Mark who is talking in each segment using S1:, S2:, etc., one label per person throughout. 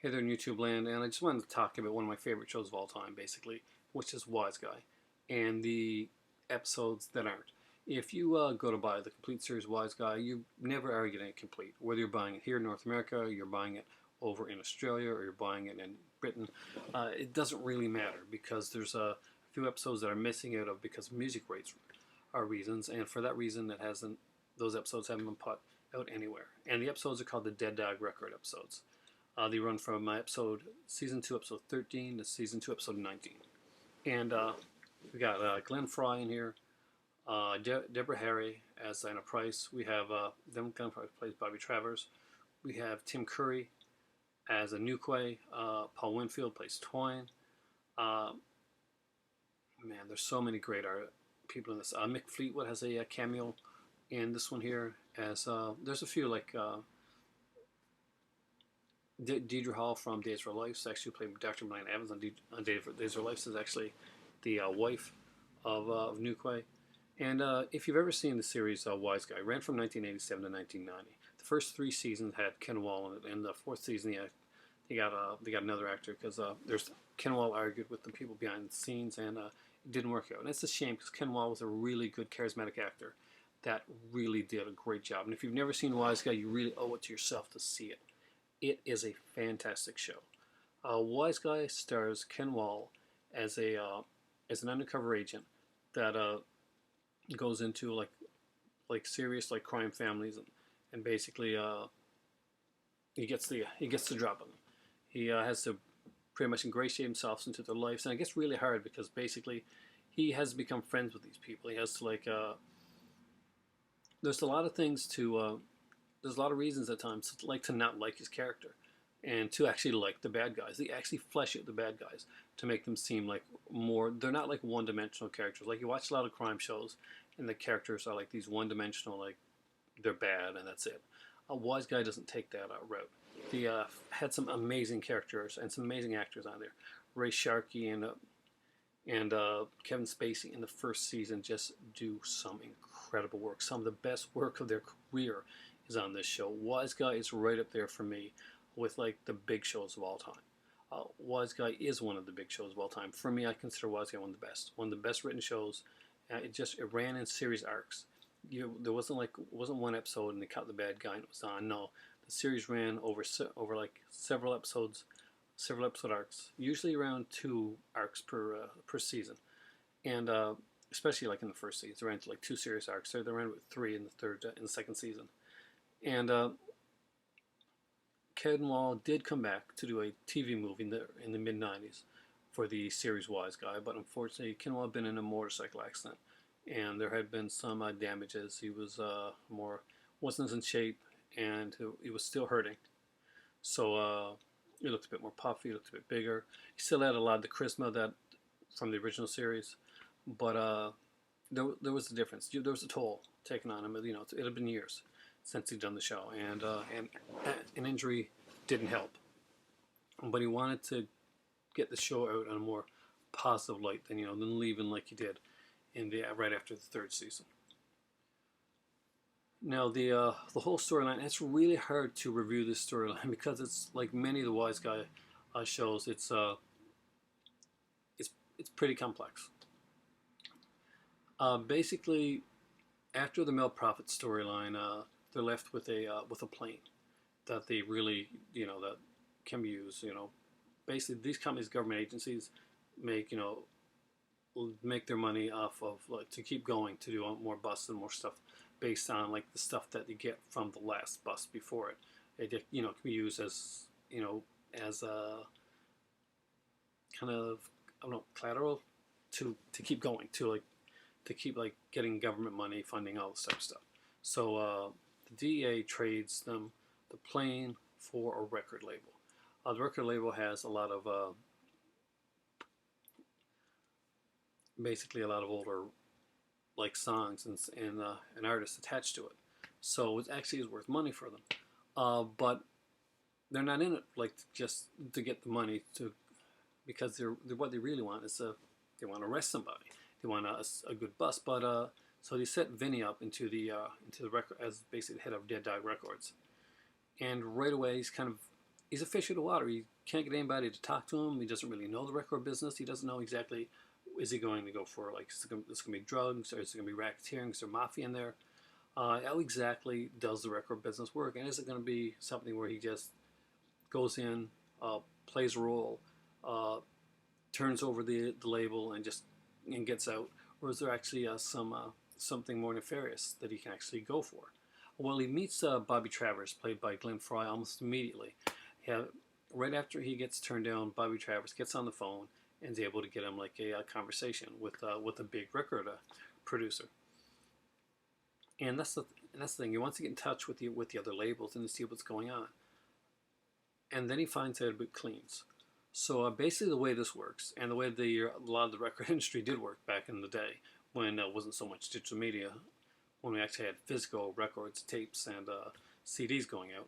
S1: Hey there, in YouTube land, and I just wanted to talk about one of my favorite shows of all time, basically, which is Wiseguy, and the episodes that aren't. If you go to buy the complete series Wiseguy, you never are getting it complete. Whether you're buying it here in North America, or you're buying it over in Australia, or you're buying it in Britain, it doesn't really matter because there's a few episodes that are missing out of because of music rights are reasons, and for that reason, it hasn't. Those episodes haven't been put out anywhere, and the episodes are called the Dead Dog Record episodes. They run from season 2, episode 13 to season 2, episode 19. And we got Glenn Fry in here, Deborah Harry as Anna Price. We have Glenn Fry plays Bobby Travers. We have Tim Curry as a Wiseguy. Paul Winfield plays Twine. Man, there's so many great people in this. Mick Fleetwood has a cameo in this one here. As there's a few like. Deidre Hall from Days of Our Lives actually played Dr. Milena Evans on Days of Our Lives is actually the wife of Wiseguy. And if you've ever seen the series Wiseguy, it ran from 1987 to 1990. The first 3 seasons had Ken Wall in it, and the 4th season they got another actor because there's Ken Wall argued with the people behind the scenes, and it didn't work out. And it's a shame because Ken Wall was a really good, charismatic actor that really did a great job. And if you've never seen Wiseguy, you really owe it to yourself to see it. It is a fantastic show. Wiseguy stars Ken Wall as an undercover agent that goes into like serious like crime families and basically he gets the job on them. He has to pretty much ingratiate himself into their lives, and it gets really hard because basically he has become friends with these people. He has to there's a lot of things to. There's a lot of reasons at times to not like his character and to actually like the bad guys. They actually flesh out the bad guys to make them seem like more, they're not like one-dimensional characters. Like you watch a lot of crime shows and the characters are like these one-dimensional, like they're bad and that's it. Wiseguy doesn't take that route. He had some amazing characters and some amazing actors on there. Ray Sharkey and Kevin Spacey in the first season just do some incredible work. Some of the best work of their career is on this show. Wiseguy is right up there for me with like the big shows of all time. Wiseguy is one of the big shows of all time. For me, I consider Wiseguy one of the best. One of the best written shows. It ran in series arcs. There wasn't one episode and they cut the bad guy and it was on. No, the series ran over like several episode arcs. Usually around 2 arcs per season, and especially like in the first season, they ran to like 2 series arcs. So they ran with 3 in the second season. And Ken Wall did come back to do a TV movie in the mid-90s for the series Wiseguy, but unfortunately Ken Wall had been in a motorcycle accident and there had been some damages. He was wasn't as in shape and he was still hurting. So he looked a bit more puffy, he looked a bit bigger. He still had a lot of the charisma from the original series, but there was a difference. There was a toll taken on him. It had been years since he'd done the show, and an injury didn't help. But he wanted to get the show out on a more positive light than leaving like he did right after the 3rd season. Now the whole storyline, it's really hard to review this storyline because it's like many of the Wiseguy shows. It's pretty complex. Basically, after the Mel Prophet storyline, they're left with a plane that they really that can be used. Basically these companies, government agencies, make their money off of to keep going to do more buses and more stuff based on like the stuff that they get from the last bus before it. It can be used as as a kind of collateral to keep going to keep getting government money, funding, all this type of stuff. So the DEA trades them the plane for a record label. The record label has a lot of basically a lot of older like songs and artists attached to it. So it actually is worth money for them. But they're not in it just to get the money because what they really want is they want to arrest somebody. They want a good bus, but so they set Vinny up into the record as basically the head of Dead Dog Records, and right away he's kind of he's a fish in the water. He can't get anybody to talk to him. He doesn't really know the record business. He doesn't know exactly, is he going to go for, like, is it going to be drugs, or is it going to be racketeering? Is there mafia in there? How exactly does the record business work? And is it going to be something where he just goes in, plays a role, turns over the label, and gets out? Or is there actually something more nefarious that he can actually go for? Well, he meets Bobby Travers, played by Glenn Fry, almost immediately. Right after he gets turned down, Bobby Travers gets on the phone and is able to get him like a conversation with a big record producer. And that's the thing. He wants to get in touch with the other labels and to see what's going on. And then he finds out about cleans. So basically, the way this works, and the way a lot of the record industry did work back in the day, when it wasn't so much digital media, when we actually had physical records, tapes, and CDs going out.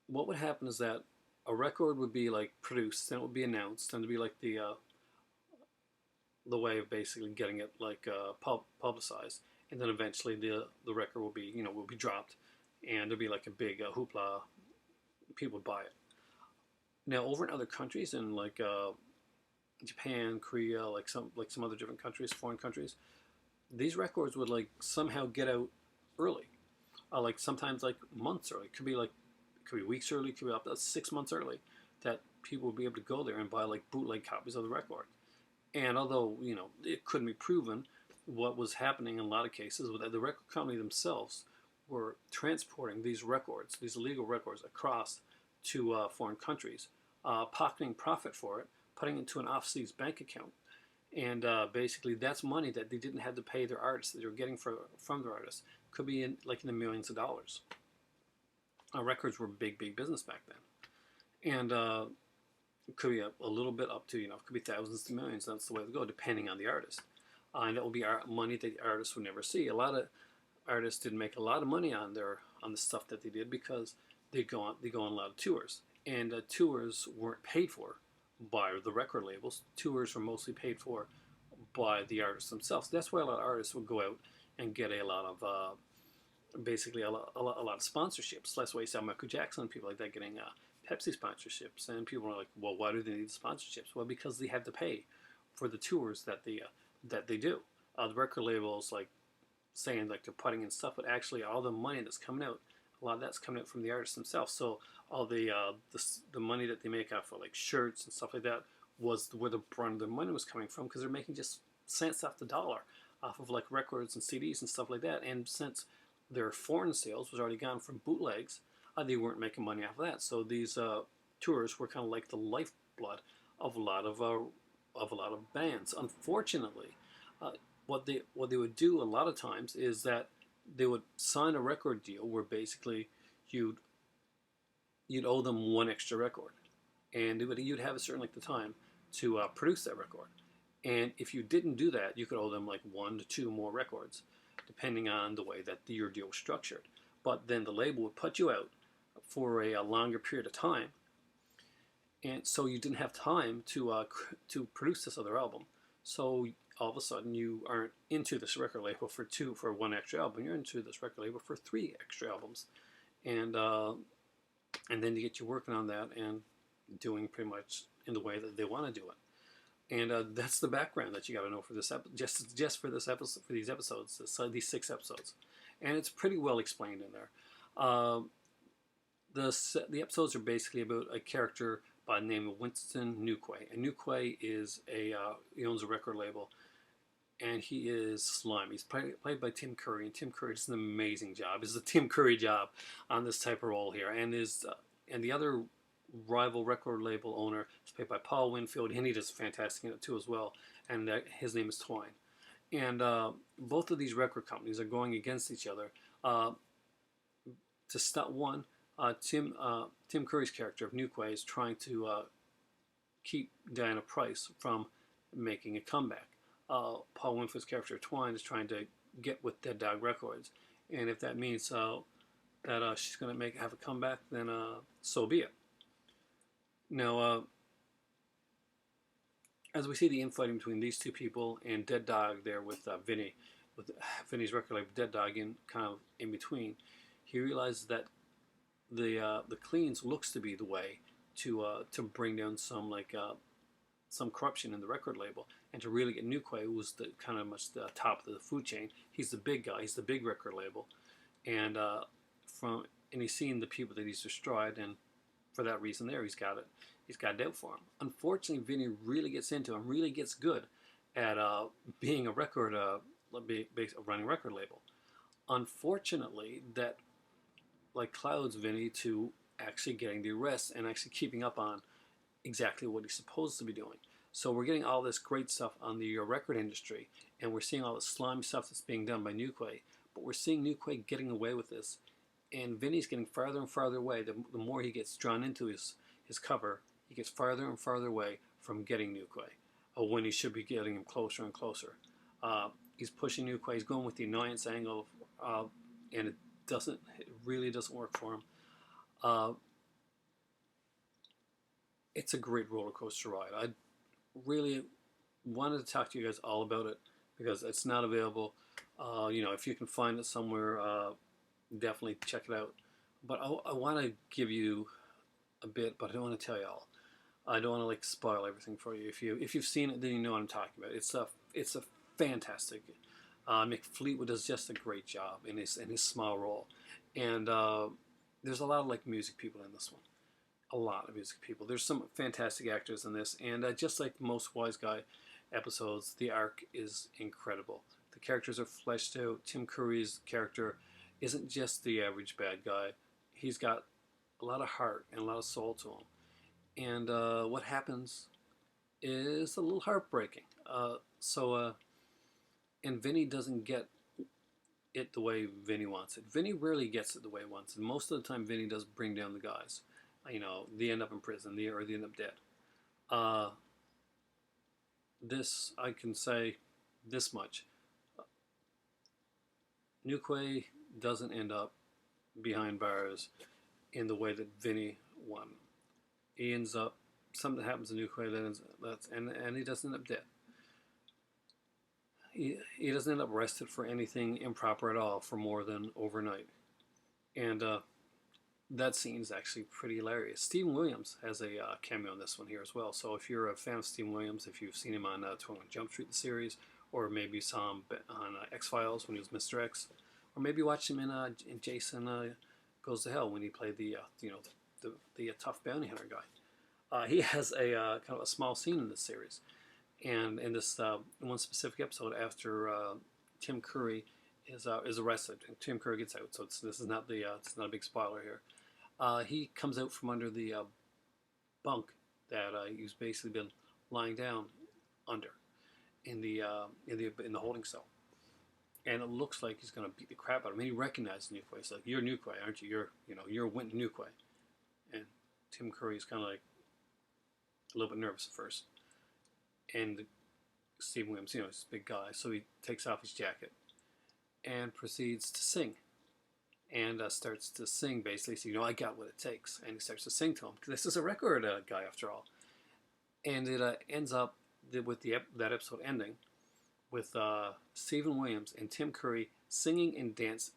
S1: What would happen is that a record would be like produced, and it would be announced, and it'd be like the way of basically getting it like publicized, and then eventually the record will be dropped, and there'll be like a big hoopla. People would buy it. Now over in other countries, in like Japan, Korea, like some other different countries, foreign countries, these records would like somehow get out early, like sometimes like months early. It could be weeks early, it could be up to 6 months early, that people would be able to go there and buy like bootleg copies of the record. And although it couldn't be proven, what was happening in a lot of cases was that the record company themselves were transporting these records, these illegal records, across to foreign countries, pocketing profit for it, putting it into an overseas bank account. And basically, that's money that they didn't have to pay their artists, that they were getting from their artists. Could be in the millions of dollars. Records were big business back then. And it could be a little bit up to, it could be thousands to millions. That's the way to go, depending on the artist. And that will be money that the artists would never see. A lot of artists didn't make a lot of money on the stuff that they did, because they go on a lot of tours. And tours weren't paid for by the record labels. Tours were mostly paid for by the artists themselves. That's why a lot of artists would go out and get a lot of basically a lot of sponsorships. That's why you saw Michael Jackson and people like that getting Pepsi sponsorships. And people are like, well, why do they need the sponsorships? Well, because they have to pay for the tours that they do. The record labels like saying like they're putting in stuff, but actually all the money that's coming out, a lot of that's coming out from the artists themselves. So all the money that they make out for like shirts and stuff like that was where the brunt of their money was coming from, because they're making just cents off the dollar off of like records and CDs and stuff like that. And since their foreign sales was already gone from bootlegs, they weren't making money off of that. So these tours were kind of like the lifeblood of a lot of bands. Unfortunately, what they would do a lot of times is that they would sign a record deal where basically you'd owe them one extra record, and you'd have a certain length of time to produce that record. And if you didn't do that, you could owe them like 1 to 2 more records, depending on the way that your deal was structured. But then the label would put you out for a longer period of time, and so you didn't have time to produce this other album. So all of a sudden you aren't into this record label for 1 extra album. You're into this record label for 3 extra albums, and then you get you working on that and doing pretty much in the way that they want to do it. And that's the background that you got to know for this just for this episode, for these episodes, these 6 episodes, and it's pretty well explained in there. The episodes are basically about a character by the name of Winston Newquay. And Newquay is he owns a record label, and he is slimy. He's played by Tim Curry, and Tim Curry does an amazing job. It's a Tim Curry job on this type of role here. And the other rival record label owner is played by Paul Winfield, and he does fantastic in it too as well. And his name is Twine. And both of these record companies are going against each other. To stop one, Tim Curry's character of Newquay is trying to keep Diana Price from making a comeback. Paul Winfield's character of Twine is trying to get with Dead Dog Records, and if that means that she's going to have a comeback, then so be it. Now, as we see the infighting between these two people and Dead Dog there with Vinny, with Vinny's record label Dead Dog kind of in between, he realizes that the cleans looks to be the way to bring down some corruption in the record label, and to really get Newquay, who was the kind of much the top of the food chain. He's the big guy. He's the big record label, and from and he's seen the people that he's destroyed, and for that reason, there he's got it. He's got it out for him. Unfortunately, Vinny really gets into him, really gets good at being a running record label. Unfortunately, that clouds Vinny to actually getting the arrest and actually keeping up on exactly what he's supposed to be doing. So we're getting all this great stuff on the record industry, and we're seeing all the slimy stuff that's being done by Newquay, but we're seeing Newquay getting away with this, and Vinny's getting farther and farther away. The more he gets drawn into his cover, he gets farther and farther away from getting Newquay, when he should be getting him closer and closer. He's pushing Newquay. He's going with the annoyance angle, and it really doesn't work for him. It's a great roller coaster ride. I really wanted to talk to you guys all about it because it's not available. If you can find it somewhere, definitely check it out. But I want to give you a bit, but I don't want to tell you all. I don't want to spoil everything for you. If you've seen it, then you know what I'm talking about. It's a fantastic. Mick Fleetwood does just a great job in his small role, and there's a lot of music people in this one. A lot of music people. There's some fantastic actors in this, and just like most Wiseguy episodes, the arc is incredible. The characters are fleshed out. Tim Curry's character isn't just the average bad guy. He's got a lot of heart and a lot of soul to him. And what happens is a little heartbreaking. And Vinny doesn't get it the way Vinny wants it. Vinny rarely gets it the way he wants it. Most of the time, Vinny does bring down the guys. They end up in prison, or they end up dead. This, I can say this much. Newquay doesn't end up behind bars in the way that Vinny won. He ends up, something happens to Newquay and he doesn't end up dead. He doesn't end up arrested for anything improper at all for more than overnight. And that scene is actually pretty hilarious. Stephen Williams has a cameo in this one here as well. So if you're a fan of Stephen Williams, if you've seen him on 21 Jump Street, the series, or maybe you saw him on X-Files when he was Mr. X, or maybe you watched him in Jason Goes to Hell when he played the tough bounty hunter guy. He has a kind of a small scene in this series, and in this one specific episode, after Tim Curry is arrested, and Tim Curry gets out. So this is not it's not a big spoiler here. He comes out from under the bunk that he's basically been lying down under in the holding cell, and it looks like he's going to beat the crap out of him. He recognizes Newquay. He's like, "You're Newquay, aren't you? You're Wynton Newquay." And Tim Curry's kind of a little bit nervous at first, and Stephen Williams, he's a big guy, so he takes off his jacket and proceeds to sing. And starts to sing, basically, so I got what it takes. And he starts to sing to him. This is a record guy, after all. And it ends up with that episode ending with Stephen Williams and Tim Curry singing and dancing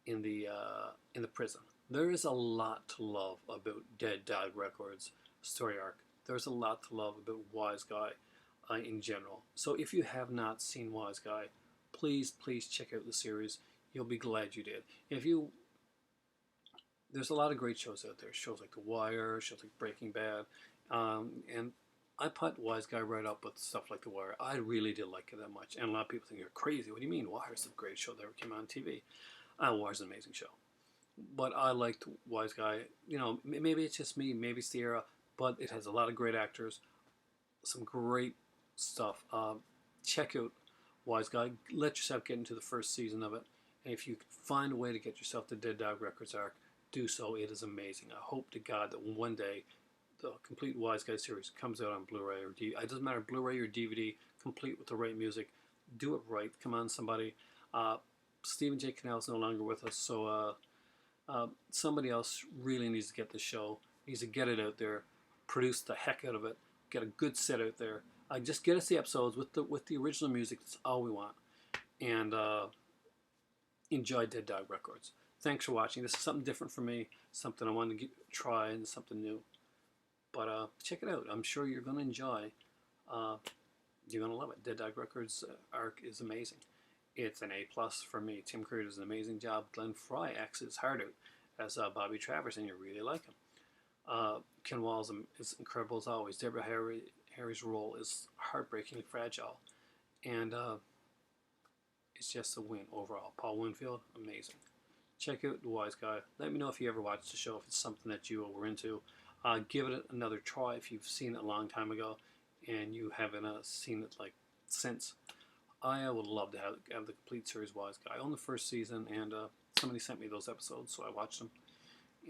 S1: in the prison. There is a lot to love about Dead Dog Records' story arc. There's a lot to love about Wiseguy in general. So if you have not seen Wiseguy, please check out the series. You'll be glad you did. There's a lot of great shows out there. Shows like The Wire, shows like Breaking Bad, and I put Wiseguy right up with stuff like The Wire. I really did like it that much, and a lot of people think you're crazy. What do you mean? Wire's a great show that ever came on TV. Wire's an amazing show, but I liked Wiseguy. Maybe it's just me, maybe it's the era, but it has a lot of great actors, some great stuff. Check out Wiseguy. Let yourself get into the first season of it. And if you can find a way to get yourself the Dead Dog Records arc, do so. It is amazing. I hope to God that one day the complete Wiseguy series comes out on Blu-ray or DVD. It doesn't matter, Blu-ray or DVD, complete with the right music. Do it right. Come on, somebody. Stephen J. Cannell is no longer with us, so somebody else really needs to get the show. Needs to get it out there, produce the heck out of it, get a good set out there. Just get us the episodes with the original music. That's all we want. And enjoy Dead Dog Records. thanks for watching. This is something different for me, something I wanted to try, and something new. But check it out. I'm sure you're going to enjoy. You're going to love it. Dead Dog Records arc is amazing. It's an A+ for me. Tim Curry does an amazing job. Glenn Frey acts his heart out as Bobby Travers, and you really like him. Ken Walls is incredible as always. Deborah Harry's role is heartbreakingly fragile, and it's just a win overall. Paul Winfield, amazing. Check out The Wiseguy. Let me know if you ever watched the show, if it's something that you were into. Give it another try if you've seen it a long time ago and you haven't seen it like since. I would love to have the complete series Wiseguy. I own the first season, and somebody sent me those episodes, so I watched them,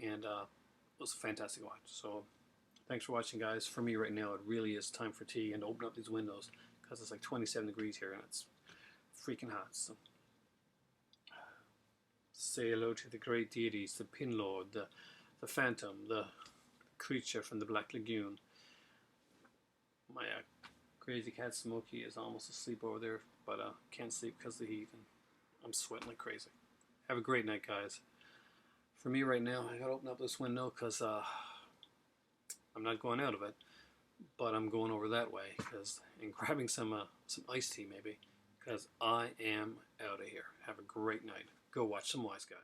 S1: and it was a fantastic watch. So thanks for watching, guys. For me right now, it really is time for tea and to open up these windows because it's like 27 degrees here and it's freaking hot. So say hello to the great deities, the Pin Lord, the Phantom, the creature from the Black Lagoon. My crazy cat Smokey is almost asleep over there, but can't sleep because of the heat, and I'm sweating like crazy. Have a great night, guys. For me right now, I gotta open up this window because I'm not going out of it, but I'm going over that way and grabbing some iced tea maybe, because I am out of here. Have a great night. Go watch some Wiseguy.